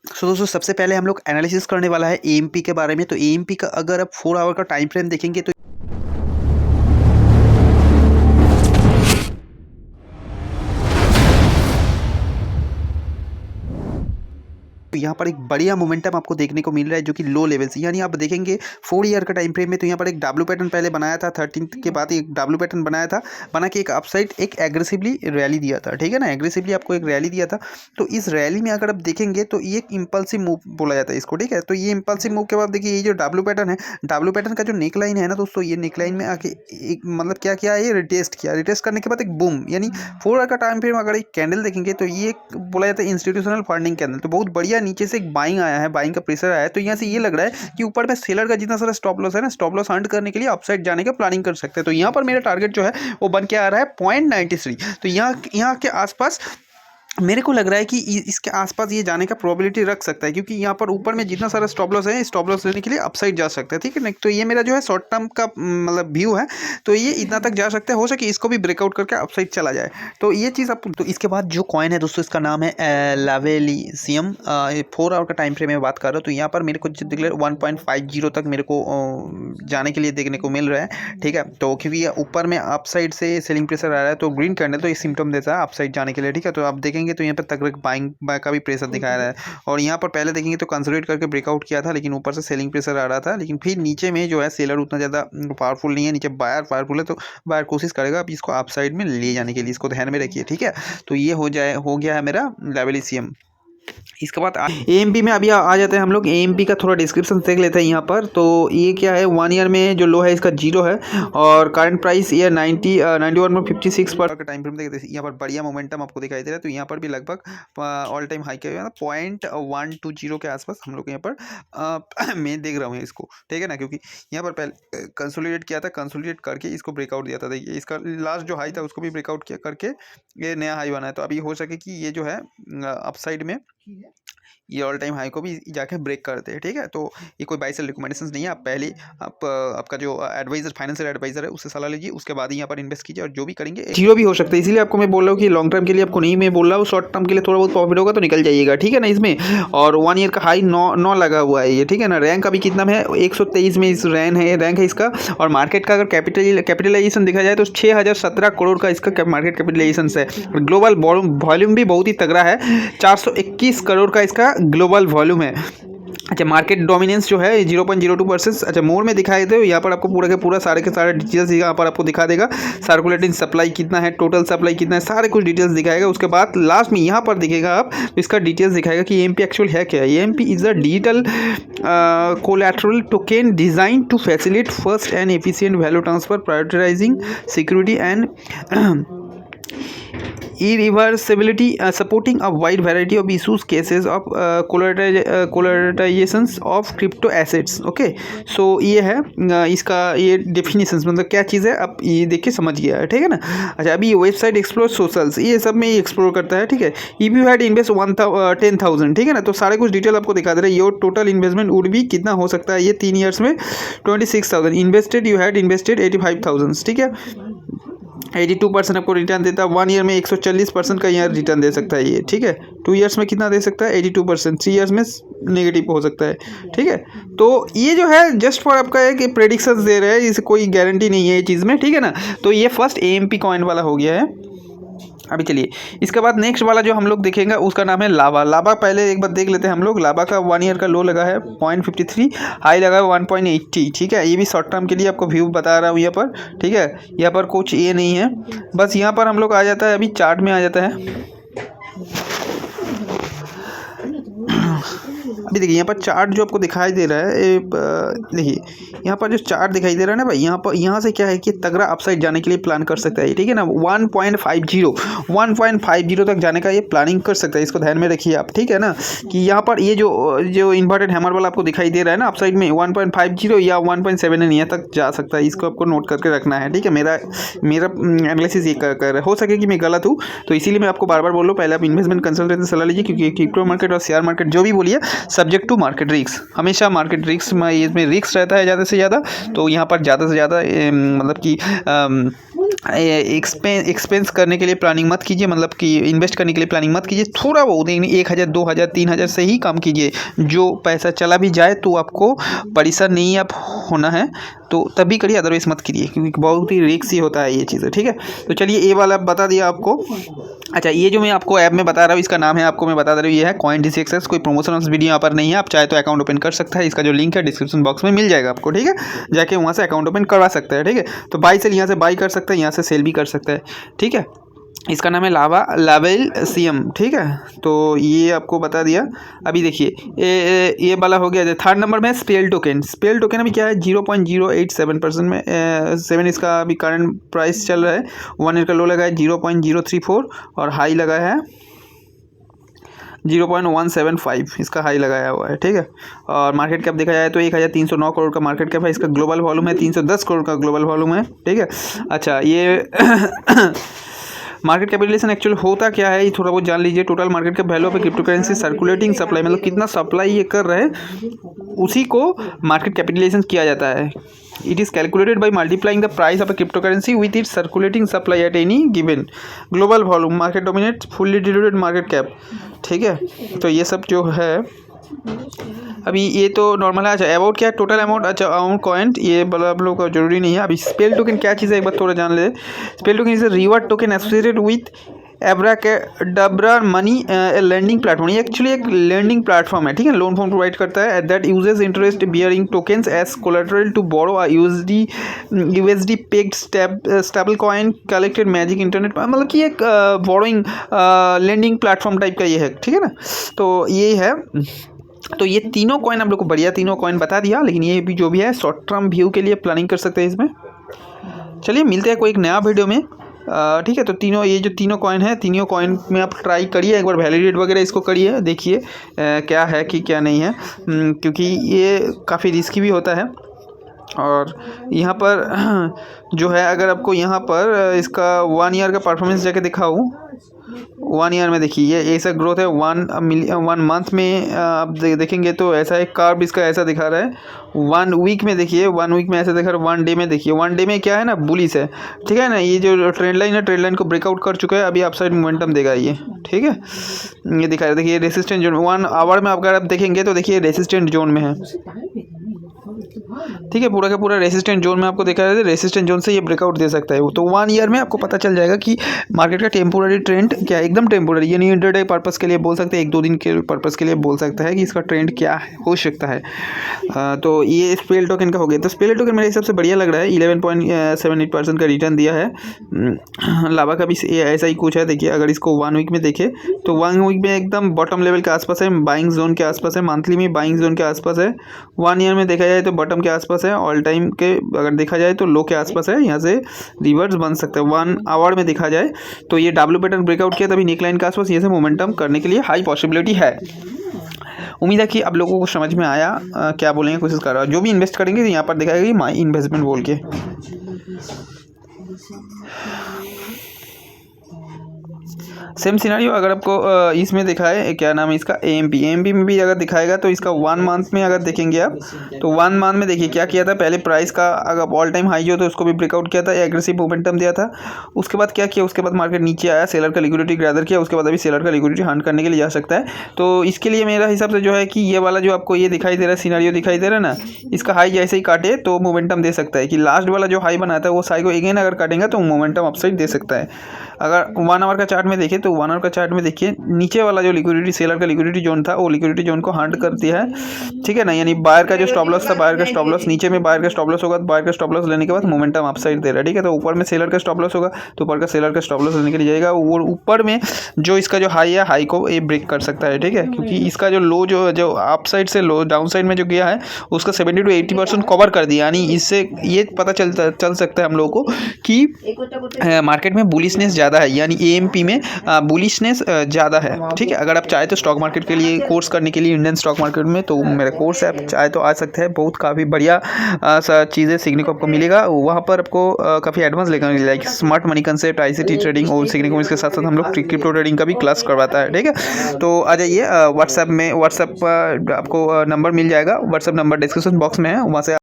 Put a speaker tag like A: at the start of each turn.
A: सो दोस्तों सबसे पहले हम लोग एनालिसिस करने वाला है एएमपी के बारे में। तो एएमपी का अगर आप 4 आवर का टाइम फ्रेम देखेंगे तो यहाँ पर एक बढ़िया मोमेंटम आपको देखने को मिल रहा है जो कि लो लेवल से, यानी आप देखेंगे 4 ईयर का टाइम फ्रेम में। तो यहाँ पर एक डब्ल्यू पैटर्न पहले बनाया था, 13 के बाद एक डब्ल्यू पैटर्न बनाया था, बना के एक अपसाइड एक एग्रेसिवली रैली दिया था, ठीक है ना, एग्रेसिवली आपको एक रैली दिया था। तो इस रैली में अगर आप देखेंगे तो ये एक इंपल्सिव मूव बोला जाता है इसको, ठीक है। तो ये इंपल्सिव मूव के बाद देखिए ये जो डब्ल्यू पैटर्न है, डब्ल्यू पैटर्न का जो नेक लाइन है ना दोस्तों, ये नेक लाइन में आके एक मतलब क्या किया, ये रिटेस्ट किया, रिटेस्ट करने के बाद एक बूम, यानी 4 आवर का टाइम फ्रेम अगर एक कैंडल देखेंगे तो ये एक बोला जाता है इंस्टीट्यूशनल फंडिंग कैंडल। तो बहुत बढ़िया नीचे से एक बाइंग आया है, बाइंग का प्रेशर आया है। तो यहाँ से ये लग रहा है कि ऊपर में सेलर का जितना सारा स्टॉप लॉस है ना, स्टॉप लॉस हंट करने के लिए अपसाइड जाने का प्लानिंग कर सकते हैं। तो यहाँ पर मेरा टारगेट जो है वो बन के आ रहा है 0.93। तो यहाँ के आसपास मेरे को लग रहा है कि इसके आसपास ये जाने का प्रोबेबिलिटी रख सकता है, क्योंकि यहाँ पर ऊपर में जितना सारा स्टॉप लॉस है, स्टॉप लॉस लेने के लिए अपसाइड जा सकता है, ठीक है ना। तो ये मेरा जो है शॉर्ट टर्म का मतलब व्यू है। तो ये इतना तक जा सकता है, हो सके इसको भी ब्रेकआउट करके अपसाइड चला जाए। तो ये चीज़ आप, तो इसके बाद जो कॉइन है दोस्तों, इसका नाम है लावेलिसियम। 4 आवर का टाइम फ्रेम में बात कर रहा हूँ। तो यहाँ पर मेरे को डिक्लेयर 1.50 तक मेरे को जाने के लिए देखने को मिल रहा है, ठीक है। तो क्योंकि ऊपर में अपसाइड से सेलिंग प्रेशर आ रहा है, तो ग्रीन कैंडल तो ये सिम्टम देता है अपसाइड जाने के लिए, ठीक है। तो आप देखेंगे तो यहाँ पर तक बाइंग का भी प्रेशर दिखाया रहा है। और यहाँ पर पहले देखेंगे तो कंसोलिडेट करके ब्रेकआउट किया था, लेकिन ऊपर से सेलिंग प्रेशर आ रहा था। लेकिन फिर नीचे में जो है सेलर उतना ज़्यादा पावरफुल नहीं है, नीचे बायर पावरफुल है। तो बायर कोशिश करेगा अब इसको अपसाइड में ले जाने के लिए, इसको ध्यान में रखिए, ठीक है। तो ये हो गया है मेरा लावेलिसियम। इसके बाद एएमपी में अभी आ जाते हैं हम लोग। एएमपी का थोड़ा डिस्क्रिप्शन देख लेते हैं यहाँ पर। तो ये क्या है, 1 ईयर में जो लो है इसका 0 है, और करंट प्राइस ये 91.56 पर का टाइम फ्रेम देखते हैं। यहाँ पर बढ़िया मोमेंटम आपको दिखाई दे रहा है। तो यहाँ पर भी लगभग ऑल टाइम हाई के 0.120 के आसपास हम लोग यहाँ पर मैं देख रहा हूँ इसको, ठीक है ना। क्योंकि यहाँ पर पहले कंसोलिडेट किया था, कंसोलिडेट करके इसको ब्रेकआउट दिया था। देखिए इसका लास्ट जो हाई था उसको भी ब्रेकआउट किया करके ये नया हाई बना है। तो अभी हो सके कि ये जो है अपसाइड में ये ऑल टाइम हाई को भी जाके ब्रेक करते हैं, ठीक है। तो ये कोई बाय सेल रिकमेंडेशंस नहीं है। आप पहले आपका जो एडवाइजर, फाइनेंशियल एडवाइजर है, उससे सलाह लीजिए, उसके बाद ही यहाँ पर इन्वेस्ट कीजिए। और जो भी करेंगे जीरो भी हो सकता है, इसीलिए आपको मैं बोल रहा हूँ कि लॉन्ग टर्म के लिए आपको नहीं मैं बोल रहा हूँ, शॉर्ट टर्म के लिए थोड़ा बहुत प्रॉफिट होगा तो निकल जाइएगा, ठीक है ना इसमें। और 1 ईयर का हाई 9 लगा हुआ है ये, ठीक है ना। रैंक अभी कितना है, 123 में इस रैंक है इसका। और मार्केट का अगर कैपिटलाइजेशन देखा जाए तो 6017 करोड़ का इसका मार्केट कैपिटलाइजेशन है। ग्लोबल वॉल्यूम भी बहुत ही तगड़ा है, 421 करोड़ का इसका ग्लोबल वॉल्यूम है। अच्छा, मार्केट डोमिनेंस जो है 0.02%। अच्छा, मोर में दिखाई दे, यहाँ पर आपको पूरा के पूरा सारे के सारे डिटेल्स यहाँ पर आपको दिखा देगा। सर्कुलेटिंग सप्लाई कितना है, टोटल सप्लाई कितना है, सारे कुछ डिटेल्स दिखाएगा। उसके बाद लास्ट में यहाँ पर दिखेगा आप, इसका डिटेल्स दिखाएगा कि एएमपी एक्चुअल है क्या है। AMP is a digital collateral token design to facilitate fast and efficient value transfer, prioritising security and irreversibility, supporting a wide variety of issues cases of collateralizations of crypto assets। Okay, so ये है इसका ये definitions, मतलब क्या चीज़ है आप ये देख के समझ गया है, ठीक है ना। अच्छा, अभी वेबसाइट एक्सप्लोर सोशल्स ये सब में ये एक्सप्लोर करता है, ठीक है। इफ यू हैड इन्वेस्ट 10,000, ठीक है ना, तो सारे कुछ डिटेल आपको दिखा दे रहा है। योर टोटल इन्वेस्टमेंट वुड भी कितना हो सकता है, ये 3 ईयर्स में 26,000 इन्वेस्टेड, यू हैड इन्वेस्टेड 85,000, ठीक है। 82% आपको रिटर्न देता है। 1 ईयर में 140% का यहाँ रिटर्न दे सकता है ये, ठीक है। 2 ईयर्स में कितना दे सकता है, 82%। 3 ईयर्स में नेगेटिव हो सकता है, ठीक है। तो ये जो है जस्ट फॉर आपका है कि प्रेडिक्शंस दे रहे हैं, इसे कोई गारंटी नहीं है ये चीज़ में, ठीक है ना। तो ये फर्स्ट एएमपी कॉइन वाला हो गया है। अभी चलिए इसके बाद नेक्स्ट वाला जो हम लोग देखेंगे उसका नाम है लावा। लावा पहले एक बार देख लेते हैं हम लोग। लावा का 1 ईयर का लो लगा है 0.53, हाई लगा है 1.80, ठीक है। ये भी शॉर्ट टर्म के लिए आपको व्यू बता रहा हूँ यहाँ पर, ठीक है। यहाँ पर कुछ ये नहीं है, बस यहाँ पर हम लोग आ जाता है, अभी चार्ट में आ जाता है। अभी देखिए यहाँ पर चार्ट जो आपको दिखाई दे रहा है, देखिए यहाँ पर जो चार्ट दिखाई दे रहा है ना भाई, यहाँ से क्या है कि तगड़ा अपसाइड जाने के लिए प्लान कर सकता है, ठीक है ना। 1.50 तक जाने का ये प्लानिंग कर सकता है, इसको ध्यान में रखिए आप, ठीक है ना। कि यहाँ पर ये जो इन्वर्टेड हैमर वाला आपको दिखाई दे रहा है ना अपसाइड में, 1.50 या 1.7 यहाँ तक जा सकता है, इसको आपको नोट करके रखना है, ठीक है। मेरा एनालिसिस ये कर हो सके कि मैं गलत हूँ, तो इसीलिए मैं आपको बार बार बोल रहा हूँ, पहले आप इन्वेस्टमेंट कंसल्टेंट से सलाह लीजिए, क्योंकि क्रिप्टो मार्केट और शेयर मार्केट जो भी बोलिए सब्जेक्ट टू मार्केट रिस्क, हमेशा मार्केट रिस्क में इसमें रिस्क रहता है ज़्यादा से ज़्यादा। तो यहाँ पर ज़्यादा से ज़्यादा मतलब कि एक्सपेंस करने के लिए प्लानिंग मत कीजिए, मतलब कि इन्वेस्ट करने के लिए प्लानिंग मत कीजिए। थोड़ा बहुत 1,000 2,000 3,000 से ही काम कीजिए। जो पैसा चला भी जाए तो आपको परेशान नहीं आप होना है तो तभी करिए, अदरवाइज मत करिए, क्योंकि बहुत ही रिस्की होता है ये चीज़ें। ठीक है, तो चलिए ये वाला बता दिया आपको। अच्छा, ये जो मैं आपको ऐप में बता रहा हूँ इसका नाम है, आपको मैं बता दे रहा हूँ, ये है CoinDCXS। कोई प्रमोशनल वीडियो यहाँ पर नहीं है, आप चाहे तो अकाउंट ओपन कर सकता है। इसका जो लिंक है डिस्क्रिप्शन बॉक्स में मिल जाएगा आपको। ठीक है, जाके वहाँ से अकाउंट ओपन करवा सकते हैं। ठीक है, तो बाई सेल यहाँ से बाई कर सकते हैं, यहाँ से सेल भी कर सकते हैं। ठीक है, इसका नाम है लावेल CM। ठीक है, तो ये आपको बता दिया। अभी देखिए ये वाला हो गया। थर्ड नंबर में स्पेल टोकन अभी क्या है 0.087% में 7 इसका अभी करंट प्राइस चल रहा है। 1 ईयर का लो लगा है 0.034 और हाई लगा है 0.175 इसका हाई लगाया हुआ है। ठीक है, और मार्केट कैप देखा जाए तो 1,309 करोड़ का मार्केट कैप है। इसका ग्लोबल वॉल्यूम है 310 करोड़ का ग्लोबल वॉल्यूम है। ठीक है, अच्छा ये मार्केट कैपिटलाइजेशन एक्चुअल होता क्या है ये थोड़ा बहुत जान लीजिए। टोटल मार्केट कैप वैल्यू पे क्रिप्टो करेंसी सर्कुलेटिंग सप्लाई, मतलब कितना सप्लाई ये कर रहे हैं उसी को मार्केट कैपिटलाइजेशन किया जाता है। It is calculated by multiplying the price of a crypto currency with its circulating supply at any given global volume market dominate fully diluted market cap. ठीक है, तो ये सब जो है अभी ये तो नॉर्मल है। अच्छा, अबाउट क्या है टोटल अमाउंट, अच्छा अमाउंट कॉइन ये वाला आप लोग का जरूरी नहीं है। अभी स्पेल टोकन क्या चीज़ है एक बार थोड़ा जान ले। Spell token is a reward token associated with Abracadabra money lending platform. ये एक्चुअली एक लैंडिंग प्लेटफॉर्म है। ठीक है, लोन फॉर्म प्रोवाइड करता है that uses interest bearing tokens as collateral to borrow a USD pegged stablecoin collected magic internet, मतलब कि एक बोरोइंग लैंडिंग प्लेटफॉर्म टाइप का ये है। ठीक है ना, तो ये है। तो ये तीनों कॉइन आप लोग को बढ़िया तीनों कॉइन बता दिया, लेकिन ये भी जो भी है शॉर्ट टर्म व्यू के लिए प्लानिंग कर सकते हैं इसमें। चलिए मिलते हैं कोई एक नया वीडियो में। ठीक है, तो तीनों ये जो तीनों कॉइन है तीनों कॉइन में आप ट्राई करिए, एक बार वैलिडेट वगैरह इसको करिए, देखिए क्या है कि क्या नहीं है, क्योंकि ये काफ़ी रिस्की भी होता है। और यहाँ पर जो है अगर आपको यहाँ पर इसका 1 ईयर का परफॉर्मेंस जाके दिखाऊँ, 1 ईयर में देखिए ये ऐसा ग्रोथ है। 1 मंथ में आप देखेंगे तो ऐसा एक कर्व इसका ऐसा दिखा रहा है। 1 वीक में देखिए 1 वीक में ऐसा दिखा रहा है। 1 डे में देखिए 1 डे में क्या है ना बुलिश है। ठीक है ना, ये जो ट्रेंड लाइन है ट्रेंड लाइन को ब्रेकआउट कर चुका है, अभी अपसाइड मोमेंटम देगा ये। ठीक है, ये दिखा रहा है, देखिए रेसिस्टेंट जोन 1 आवर में अगर आप देखेंगे तो देखिए रेसिस्टेंट जोन में है। ठीक है, पूरा का पूरा रेसिस्टेंट जोन में आपको देखा रहा है, रेसिस्टेंट जोन से ये ब्रेकआउट दे सकता है। तो 1 ईयर में आपको पता चल जाएगा कि मार्केट का टेम्पोररी ट्रेंड क्या है, एकदम टेम्पोररी, ये नहीं इंटरडे पर्पस के लिए बोल सकते हैं, 1-2 दिन के पर्पस के लिए बोल सकता है कि इसका ट्रेंड क्या है, हो सकता है। तो ये स्पेल टोकन का हो गया। तो स्पेल टोकन मेरे हिसाब से बढ़िया लग रहा है, 11.78% का रिटर्न दिया है। लावा का भी ऐसा ही कुछ है। देखिए अगर इसको 1 वीक में देखे तो 1 वीक में एकदम बॉटम लेवल के आसपास है, बाइंग जोन के आसपास है, मंथली में बाइंग जोन के आसपास है। 1 ईयर में देखा जाए तो बॉटम के आसपास है, ऑल टाइम के अगर देखा जाए तो लो के आसपास है, यहाँ से रिवर्स बन सकता है। 1 आवर में देखा जाए तो ये डब्ल्यू पैटर्न ब्रेकआउट किया तभी नेकलाइन के आसपास यहाँ से मोमेंटम करने के लिए हाई पॉसिबिलिटी है। उम्मीद है कि आप लोगों को समझ में आया क्या बोलेंगे कोशिश कर रहा हूँ। जो भी इन्वेस्ट करेंगे यहाँ पर दिखाएगा माई इन्वेस्टमेंट बोल के। सेम सिनारियो अगर आपको इसमें दिखाए क्या नाम है इसका AMP में भी अगर दिखाएगा तो इसका 1 मंथ में अगर देखेंगे आप तो 1 मंथ में देखिए क्या किया था। पहले प्राइस का अगर ऑल टाइम हाई जो तो उसको भी ब्रेकआउट किया था, एग्रेसिव मोमेंटम दिया था। उसके बाद क्या किया, उसके बाद मार्केट नीचे आया, सेलर का लिक्विडिटी गैदर किया, उसके बाद अभी सेलर का लिक्विडिटी हंट करने के लिए जा सकता है। तो इसके लिए मेरा हिसाब से जो है कि ये वाला जो आपको ये दिखाई दे रहा है सिनारियो दिखाई दे रहा है ना, इसका हाई जैसे ही काटे तो मोमेंटम दे सकता है कि लास्ट वाला जो हाई बनाया था वो हाई को अगेन अगर काटेंगे तो मोमेंटम अपसाइड दे सकता है। अगर 1 आवर का चार्ट में देखें तो 1 आवर का चार्ट में देखिए नीचे वाला जो लिक्विडिटी सेलर का लिक्विडिटी जोन था वो लिक्विडिटी जोन को हंट कर दिया है। ठीक है ना, यानी बायर का जो स्टॉप लॉस था, बायर का स्टॉप लॉस नीचे में बायर का स्टॉप लॉस होगा, बायर का स्टॉप लॉस लेने के बाद मोमेंटम अपसाइड दे रहा है। ठीक है, तो ऊपर में सेलर का स्टॉप लॉस होगा तो ऊपर का सेलर का स्टॉप लॉस लेने के लिए जाएगा, और ऊपर में जो इसका जो हाई है हाई को ये ब्रेक कर सकता है। ठीक है, क्योंकि इसका जो लो जो अप साइड से लो डाउन साइड में जो गया है उसका 70 to 80% कवर कर दिया, यानी इससे ये पता चल सकता है हम लोगों को कि मार्केट में बुलिशनेस ज़्यादा है, यानी AMP में बुलिशनेस ज़्यादा है। ठीक है, अगर आप चाहे तो स्टॉक मार्केट के लिए कोर्स करने के लिए इंडियन स्टॉक मार्केट में तो मेरा कोर्स है, आप चाहे तो आ सकते हैं। बहुत काफ़ी बढ़िया चीज़ें सीखने को आपको मिलेगा वहाँ पर। आपको काफ़ी एडवांस लेकर like smart money concept, ICT trading और सीखने को इसके साथ साथ हम लोग क्रिप्टो ट्रेडिंग का भी क्लास करवाता है। ठीक है, तो आ जाइए व्हाट्सएप पर आपको नंबर मिल जाएगा, व्हाट्सएप नंबर डिस्क्रिप्शन बॉक्स में है, वहाँ से